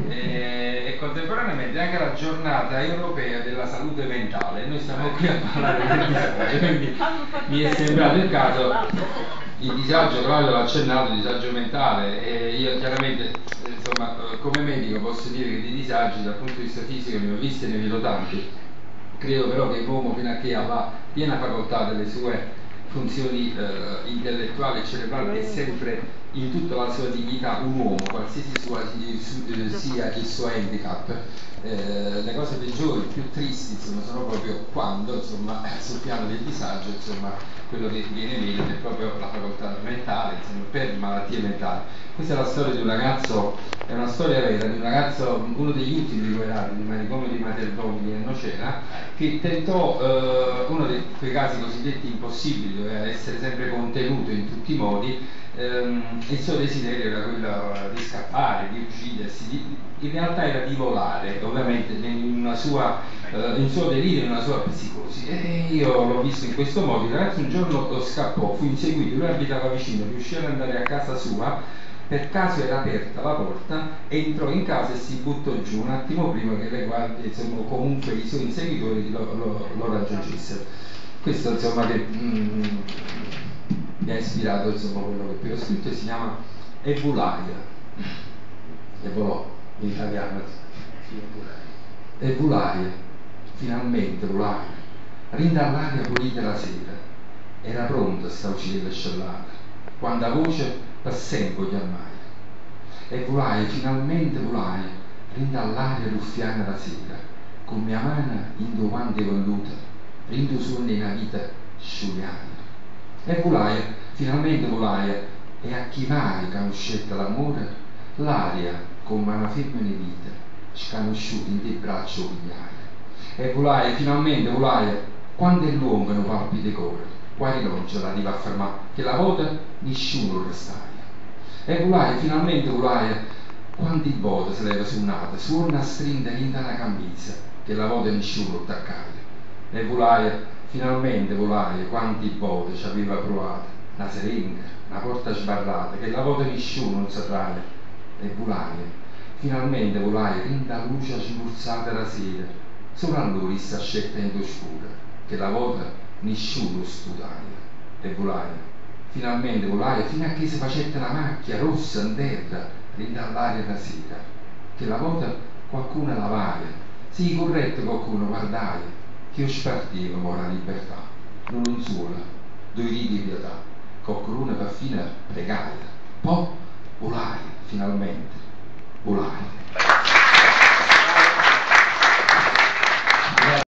e contemporaneamente anche la giornata europea della salute mentale. Noi stiamo qui a parlare del disagio, quindi mi è sembrato il caso. Il disagio, Claudio l'ha accennato, il disagio mentale, e io chiaramente insomma, come medico posso dire che di disagi dal punto di vista fisico ne ho visti e ne vedo tanti. Credo però che l'uomo, fino a che ha la piena facoltà delle sue funzioni intellettuali e cerebrali, è sempre in tutta la sua dignità un uomo, qualsiasi sia il suo handicap. Le cose peggiori, più tristi, insomma, sono proprio quando, insomma, sul piano del disagio, insomma, quello che viene meno è proprio la facoltà mentale, insomma, per malattie mentali. Questa è la storia di un ragazzo, è una storia vera di un ragazzo, uno degli ultimi liberati del manicomio di Materdomini a Nocera, che tentò uno di quei casi cosiddetti impossibili, doveva essere sempre contenuto in tutti i modi. Il suo desiderio era quello di scappare, di uccidersi, in realtà era di volare, ovviamente in un suo delirio, in una sua psicosi. E io l'ho visto in questo modo. Il ragazzo un giorno scappò, fu inseguito, lui abitava vicino, riuscì ad andare a casa sua, per caso era aperta la porta, entrò in casa e si buttò giù un attimo prima che le guardie, insomma, o comunque i suoi inseguitori lo raggiungessero. Questo insomma che mi ha ispirato, insomma, quello che poi ho scritto, e si chiama Evulaia, e volò in italiano. Evulaia, finalmente Evulaia, rinda all'aria pulita la sera, era pronta sta uccella scellata, quando a voce per sempre chiamai. Evulaia, finalmente Evulaia, rinda all'aria ruffiana la sera, con mia mano in due quante volute, rindo sonno in una vita sciugliata. E volaia, finalmente volaia, e a chi vai conoscetta l'amore, l'aria con mano ferma in vita, sconosciuta in te braccia pigliare. E volaia, finalmente volaia, quando è lungo non palpite cuore, qua rinuncio la diva a fermare, che la volta nessuno restaia. E volaia, finalmente volaia, quanti volte si leva su un'ata, suona strinda in la camisa, che la volta nessuno attaccare. E volaia, finalmente volaia, quanti volte ci aveva provato, una seringa, una porta sbarrata, che la volta nessuno non saprà. E volaia, finalmente volaia, rinda luce smurzata la sera, solo a lui sta scetta in oscura, che la volta nessuno studaia. E volaia, finalmente volaia, fino a che si facette la macchia rossa in terra, rinda all'aria la sera, che la volta qualcuno lavaia, sì, corretto qualcuno, guardaia, che io spartivo ora libertà, non un solo, due riti di pietà, qualcuno per fine pregaia, poi volaia, finalmente, volaia.